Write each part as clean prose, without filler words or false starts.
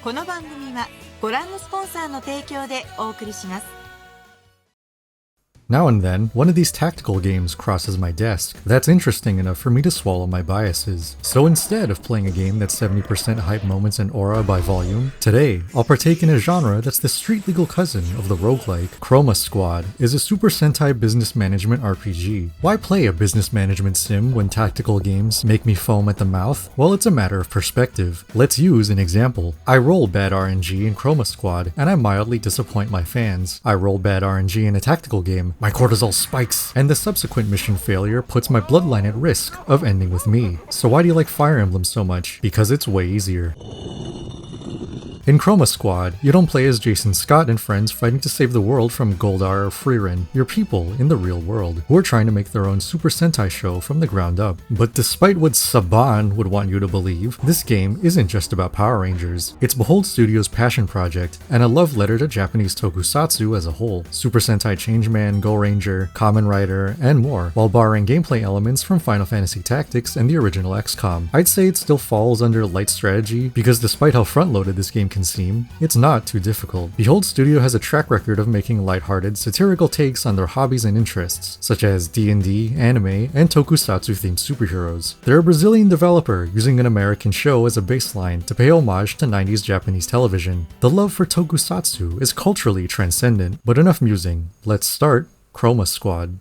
この番組はご覧のスポンサーの提供でお送りします。 Now and then, one of these tactical games crosses my desk that's interesting enough for me to swallow my biases. So instead of playing a game that's 70% hype moments and aura by volume, today I'll partake in a genre that's the street legal cousin of the roguelike. Chroma Squad is a Super Sentai business management RPG. Why play a business management sim when tactical games make me foam at the mouth? Well, it's a matter of perspective. Let's use an example. I roll bad RNG in Chroma Squad, and I mildly disappoint my fans. I roll bad RNG in a tactical game. My cortisol spikes, and the subsequent mission failure puts my bloodline at risk of ending with me. So why do you like Fire Emblem so much? Because it's way easier. In Chroma Squad, you don't play as Jason Scott and friends fighting to save the world from Goldar or Frieren. You're people in the real world who are trying to make their own Super Sentai show from the ground up. But despite what Saban would want you to believe, this game isn't just about Power Rangers. It's Behold Studios' passion project and a love letter to Japanese tokusatsu as a whole. Super Sentai Changeman, Go Ranger, Kamen Rider, and more, while borrowing gameplay elements from Final Fantasy Tactics and the original XCOM. I'd say it still falls under light strategy because despite how front-loaded this game can seem, it's not too difficult. Behold Studio has a track record of making lighthearted, satirical takes on their hobbies and interests, such as D&D, anime, and tokusatsu-themed superheroes. They're a Brazilian developer using an American show as a baseline to pay homage to 90s Japanese television. The love for tokusatsu is culturally transcendent, but enough musing. Let's start Chroma Squad.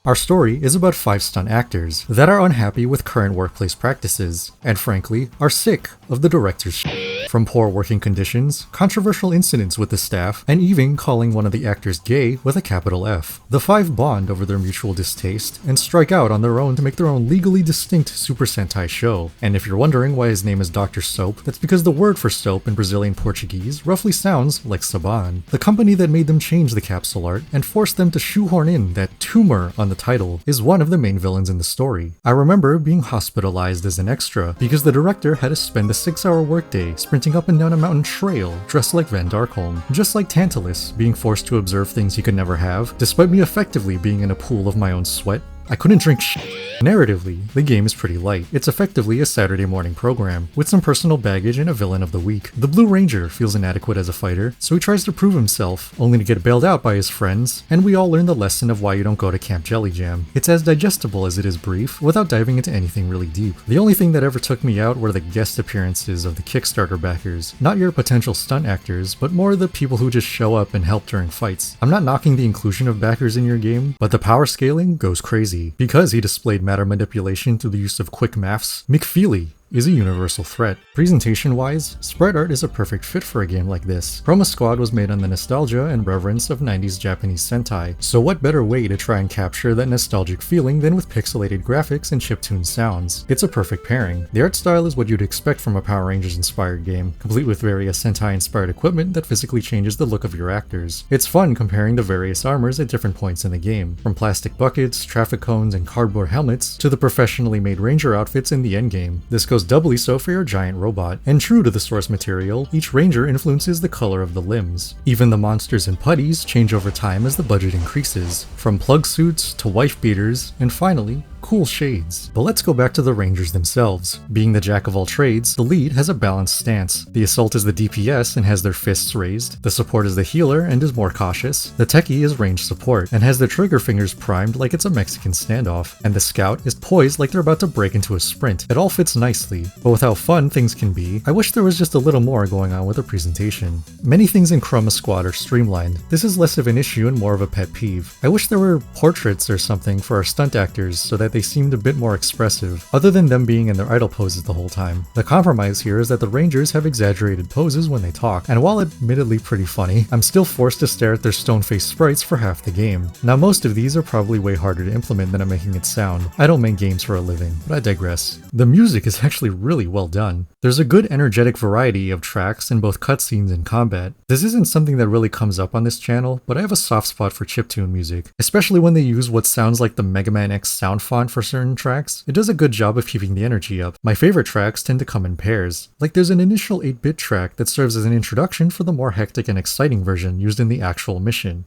Our story is about 5 stunt actors that are unhappy with current workplace practices, and frankly, are sick of the director's shit. From poor working conditions, controversial incidents with the staff, and even calling one of the actors gay with a capital F. The 5 bond over their mutual distaste and strike out on their own to make their own legally distinct Super Sentai show. And if you're wondering why his name is Dr. Soap, that's because the word for soap in Brazilian Portuguese roughly sounds like Saban. The company that made them change the capsule art and forced them to shoehorn in that tumor on the title is one of the main villains in the story. I remember being hospitalized as an extra because the director had to spend a 6-hour workday sprinting up and down a mountain trail dressed like Van Darkholm, just like Tantalus being forced to observe things he could never have, despite me effectively being in a pool of my own sweat. I couldn't drink shit. Narratively, the game is pretty light. It's effectively a Saturday morning program, with some personal baggage and a villain of the week. The Blue Ranger feels inadequate as a fighter, so he tries to prove himself, only to get bailed out by his friends, and we all learn the lesson of why you don't go to Camp Jelly Jam. It's as digestible as it is brief, without diving into anything really deep. The only thing that ever took me out were the guest appearances of the Kickstarter backers. Not your potential stunt actors, but more the people who just show up and help during fights. I'm not knocking the inclusion of backers in your game, but the power scaling goes crazy. Because he displayed matter manipulation through the use of quick maths, McFeely is a universal threat. Presentation-wise, sprite art is a perfect fit for a game like this. Chroma Squad was made on the nostalgia and reverence of 90s Japanese Sentai, so what better way to try and capture that nostalgic feeling than with pixelated graphics and chiptune sounds? It's a perfect pairing. The art style is what you'd expect from a Power Rangers-inspired game, complete with various Sentai-inspired equipment that physically changes the look of your actors. It's fun comparing the various armors at different points in the game, from plastic buckets, traffic cones, and cardboard helmets, to the professionally made ranger outfits in the endgame. This goes doubly so for your giant robot, and true to the source material, each ranger influences the color of the limbs. Even the monsters and putties change over time as the budget increases, from plug suits to wife beaters, and finally, cool shades. But let's go back to the Rangers themselves. Being the jack of all trades, the lead has a balanced stance. The assault is the DPS and has their fists raised. The support is the healer and is more cautious. The techie is ranged support and has their trigger fingers primed like it's a Mexican standoff. And the scout is poised like they're about to break into a sprint. It all fits nicely, but with how fun things can be, I wish there was just a little more going on with the presentation. Many things in Chroma Squad are streamlined. This is less of an issue and more of a pet peeve. I wish there were portraits or something for our stunt actors so that they seemed a bit more expressive, other than them being in their idle poses the whole time. The compromise here is that the Rangers have exaggerated poses when they talk, and while admittedly pretty funny, I'm still forced to stare at their stone-faced sprites for half the game. Now most of these are probably way harder to implement than I'm making it sound. I don't make games for a living, but I digress. The music is actually really well done. There's a good energetic variety of tracks in both cutscenes and combat. This isn't something that really comes up on this channel, but I have a soft spot for chiptune music, especially when they use what sounds like the Mega Man X sound font for certain tracks. It does a good job of keeping the energy up. My favorite tracks tend to come in pairs. Like there's an initial 8-bit track that serves as an introduction for the more hectic and exciting version used in the actual mission.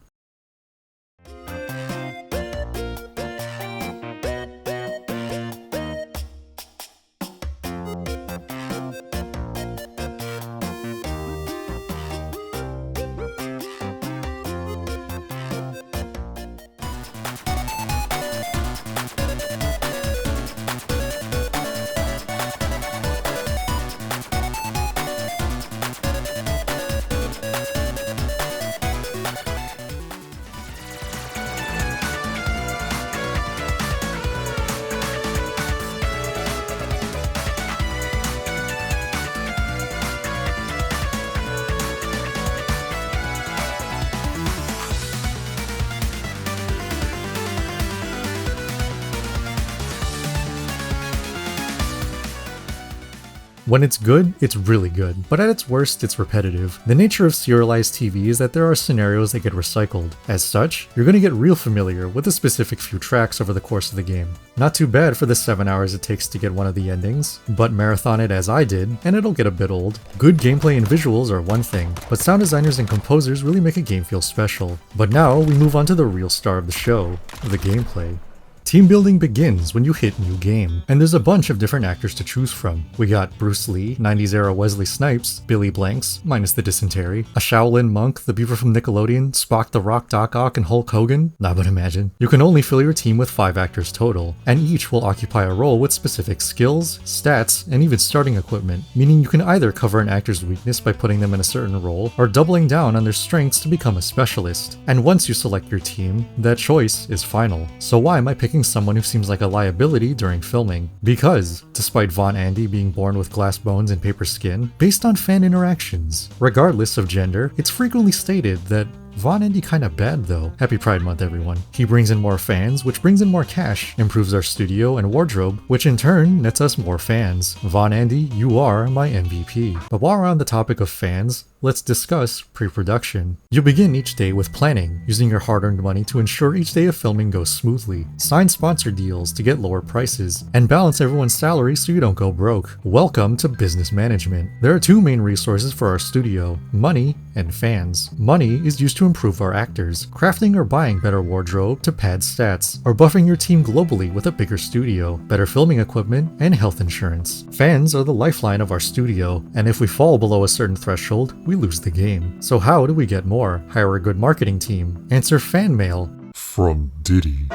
When it's good, it's really good, but at its worst, it's repetitive. The nature of serialized TV is that there are scenarios that get recycled. As such, you're going to get real familiar with a specific few tracks over the course of the game. Not too bad for the 7 hours it takes to get one of the endings, but marathon it as I did, and it'll get a bit old. Good gameplay and visuals are one thing, but sound designers and composers really make a game feel special. But now, we move on to the real star of the show, the gameplay. Team building begins when you hit new game, and there's a bunch of different actors to choose from. We got Bruce Lee, 90s era Wesley Snipes, Billy Blanks, minus the dysentery, a Shaolin monk, the Beaver from Nickelodeon, Spock the Rock, Doc Ock, and Hulk Hogan. Nah, but imagine. You can only fill your team with 5 actors total, and each will occupy a role with specific skills, stats, and even starting equipment, meaning you can either cover an actor's weakness by putting them in a certain role, or doubling down on their strengths to become a specialist. And once you select your team, that choice is final. So why am I picking someone who seems like a liability during filming? Because, despite Von Andy being born with glass bones and paper skin, based on fan interactions, regardless of gender, it's frequently stated that Von Andy kinda bad though. Happy Pride Month everyone. He brings in more fans, which brings in more cash, improves our studio and wardrobe, which in turn nets us more fans. Von Andy, you are my MVP. But while we're on the topic of fans, let's discuss pre-production. You begin each day with planning, using your hard-earned money to ensure each day of filming goes smoothly, sign sponsor deals to get lower prices, and balance everyone's salary so you don't go broke. Welcome to business management. There are 2 main resources for our studio, money and fans. Money is used to improve our actors, crafting or buying better wardrobe to pad stats, or buffing your team globally with a bigger studio, better filming equipment, and health insurance. Fans are the lifeline of our studio, and if we fall below a certain threshold, we lose the game. So how do we get more? Hire a good marketing team. Answer fan mail. From Diddy.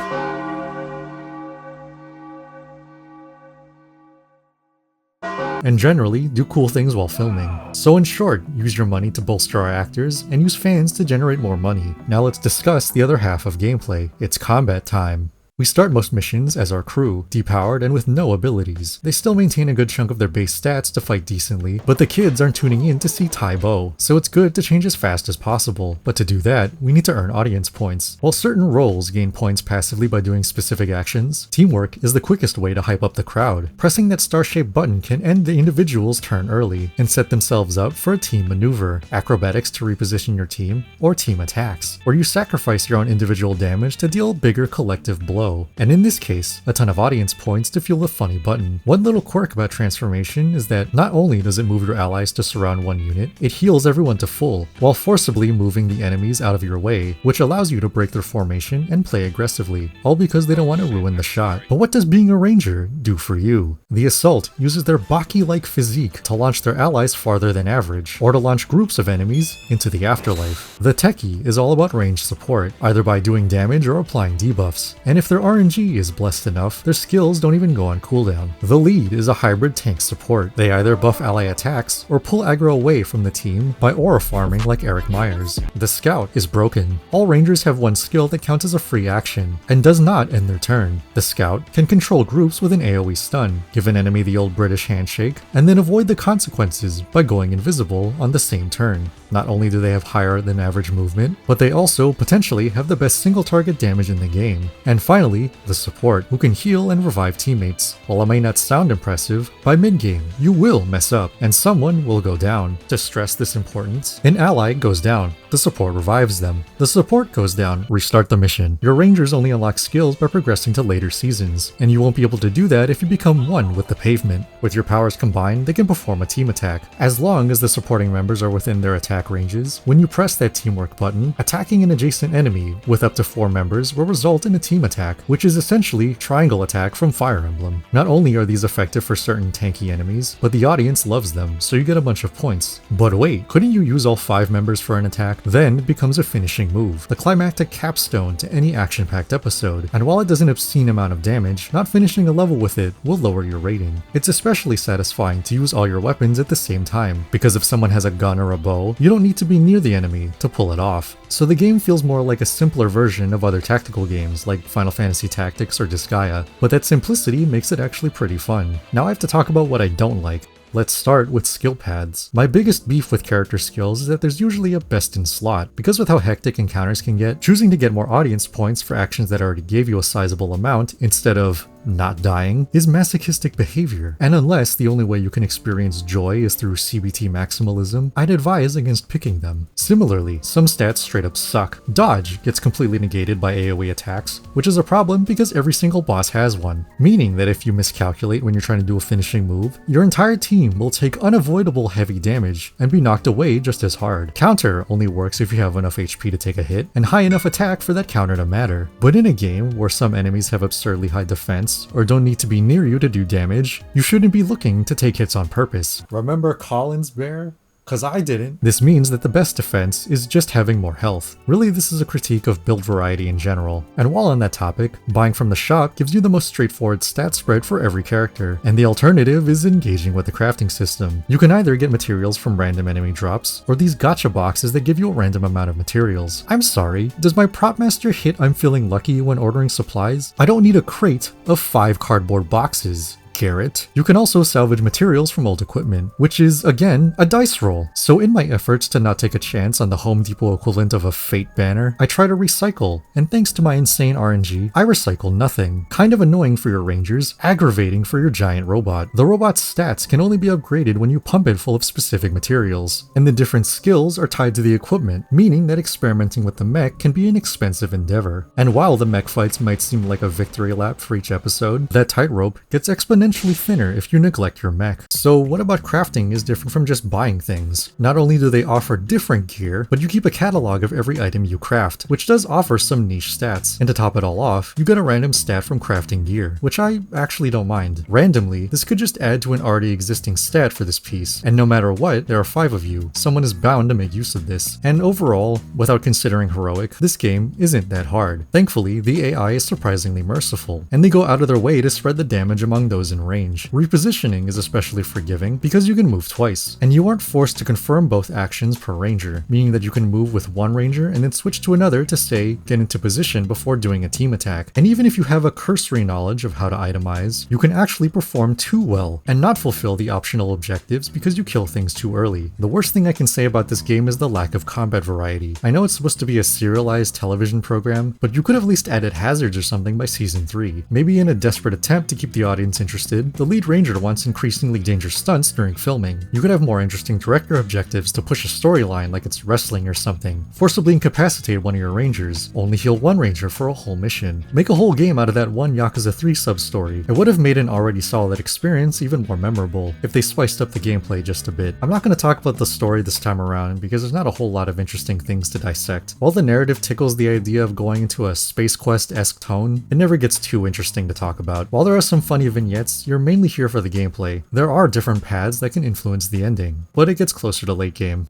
And generally, do cool things while filming. So in short, use your money to bolster our actors, and use fans to generate more money. Now let's discuss the other half of gameplay. It's combat time. We start most missions as our crew, depowered and with no abilities. They still maintain a good chunk of their base stats to fight decently, but the kids aren't tuning in to see Tai Bo, so it's good to change as fast as possible. But to do that, we need to earn audience points. While certain roles gain points passively by doing specific actions, teamwork is the quickest way to hype up the crowd. Pressing that star-shaped button can end the individual's turn early, and set themselves up for a team maneuver, acrobatics to reposition your team, or team attacks, where you sacrifice your own individual damage to deal a bigger collective blow. And in this case, a ton of audience points to fuel the funny button. One little quirk about transformation is that not only does it move your allies to surround one unit, it heals everyone to full, while forcibly moving the enemies out of your way, which allows you to break their formation and play aggressively, all because they don't want to ruin the shot. But what does being a ranger do for you? The assault uses their Baki-like physique to launch their allies farther than average, or to launch groups of enemies into the afterlife. The techie is all about range support, either by doing damage or applying debuffs, and if their RNG is blessed enough, their skills don't even go on cooldown. The lead is a hybrid tank support. They either buff ally attacks or pull aggro away from the team by aura farming like Eric Myers. The scout is broken. All rangers have one skill that counts as a free action, and does not end their turn. The scout can control groups with an AoE stun, give an enemy the old British handshake, and then avoid the consequences by going invisible on the same turn. Not only do they have higher than average movement, but they also potentially have the best single target damage in the game. And finally, the support, who can heal and revive teammates. While it may not sound impressive, by mid-game, you will mess up, and someone will go down. To stress this importance, an ally goes down, the support revives them. The support goes down, restart the mission. Your rangers only unlock skills by progressing to later seasons, and you won't be able to do that if you become one with the pavement. With your powers combined, they can perform a team attack. As long as the supporting members are within their attack ranges, when you press that teamwork button, attacking an adjacent enemy with up to 4 members will result in a team attack, which is essentially triangle attack from Fire Emblem. Not only are these effective for certain tanky enemies, but the audience loves them, so you get a bunch of points. But wait, couldn't you use all 5 members for an attack? Then it becomes a finishing move, the climactic capstone to any action-packed episode, and while it does an obscene amount of damage, not finishing a level with it will lower your rating. It's especially satisfying to use all your weapons at the same time, because if someone has a gun or a bow, you don't need to be near the enemy to pull it off. So the game feels more like a simpler version of other tactical games like Final Fantasy Tactics or Disgaea, but that simplicity makes it actually pretty fun. Now I have to talk about what I don't like. Let's start with skill pads. My biggest beef with character skills is that there's usually a best in slot. Because with how hectic encounters can get, choosing to get more audience points for actions that already gave you a sizable amount instead of not dying is masochistic behavior. And unless the only way you can experience joy is through CBT maximalism, I'd advise against picking them. Similarly, some stats straight up suck. Dodge gets completely negated by AoE attacks, which is a problem because every single boss has one, meaning that if you miscalculate when you're trying to do a finishing move, your entire team will take unavoidable heavy damage and be knocked away just as hard. Counter only works if you have enough HP to take a hit and high enough attack for that counter to matter. But in a game where some enemies have absurdly high defense or don't need to be near you to do damage, you shouldn't be looking to take hits on purpose. Remember Colin's bear? Cause I didn't. This means that the best defense is just having more health. Really, this is a critique of build variety in general. And while on that topic, buying from the shop gives you the most straightforward stat spread for every character, and the alternative is engaging with the crafting system. You can either get materials from random enemy drops, or these gacha boxes that give you a random amount of materials. I'm sorry, does my prop master hit I'm feeling lucky when ordering supplies? I don't need a crate of 5 cardboard boxes. Garrett. You can also salvage materials from old equipment, which is, again, a dice roll. So in my efforts to not take a chance on the Home Depot equivalent of a fate banner, I try to recycle, and thanks to my insane RNG, I recycle nothing. Kind of annoying for your rangers, aggravating for your giant robot. The robot's stats can only be upgraded when you pump it full of specific materials, and the different skills are tied to the equipment, meaning that experimenting with the mech can be an expensive endeavor. And while the mech fights might seem like a victory lap for each episode, that tightrope gets exponentially thinner if you neglect your mech. So what about crafting is different from just buying things? Not only do they offer different gear, but you keep a catalog of every item you craft, which does offer some niche stats. And to top it all off, you get a random stat from crafting gear, which I actually don't mind. Randomly, this could just add to an already existing stat for this piece, and no matter what, there are 5 of you. Someone is bound to make use of this. And overall, without considering heroic, this game isn't that hard. Thankfully, the AI is surprisingly merciful, and they go out of their way to spread the damage among those in range. Repositioning is especially forgiving because you can move twice, and you aren't forced to confirm both actions per ranger, meaning that you can move with one ranger and then switch to another to say, get into position before doing a team attack. And even if you have a cursory knowledge of how to itemize, you can actually perform too well and not fulfill the optional objectives because you kill things too early. The worst thing I can say about this game is the lack of combat variety. I know it's supposed to be a serialized television program, but you could have at least added hazards or something by season 3. Maybe in a desperate attempt to keep the audience interested, the lead ranger wants increasingly dangerous stunts during filming. You could have more interesting director objectives to push a storyline like it's wrestling or something. Forcibly incapacitate one of your rangers. Only heal one ranger for a whole mission. Make a whole game out of that one Yakuza 3 sub-story. It would have made an already solid experience even more memorable if they spiced up the gameplay just a bit. I'm not going to talk about the story this time around because there's not a whole lot of interesting things to dissect. While the narrative tickles the idea of going into a Space Quest-esque tone, it never gets too interesting to talk about. While there are some funny vignettes, you're mainly here for the gameplay. There are different paths that can influence the ending, but it gets closer to late game.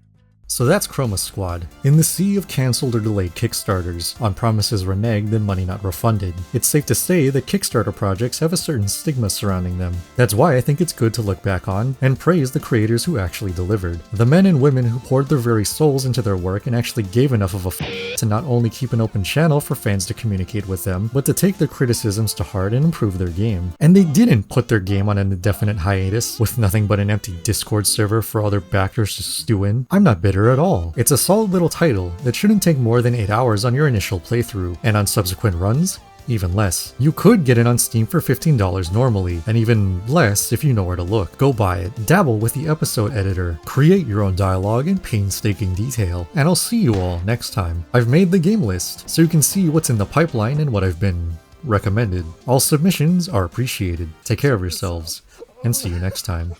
So that's Chroma Squad. In the sea of cancelled or delayed Kickstarters, on promises reneged and money not refunded, it's safe to say that Kickstarter projects have a certain stigma surrounding them. That's why I think it's good to look back on and praise the creators who actually delivered. The men and women who poured their very souls into their work and actually gave enough of a to not only keep an open channel for fans to communicate with them, but to take their criticisms to heart and improve their game. And they didn't put their game on an indefinite hiatus with nothing but an empty Discord server for other backers to stew in. I'm not bitter at all. It's a solid little title that shouldn't take more than 8 hours on your initial playthrough, and on subsequent runs, even less. You could get it on Steam for $15 normally, and even less if you know where to look. Go buy it, dabble with the episode editor, create your own dialogue in painstaking detail, and I'll see you all next time. I've made the game list, so you can see what's in the pipeline and what I've been recommended. All submissions are appreciated. Take care of yourselves, and see you next time.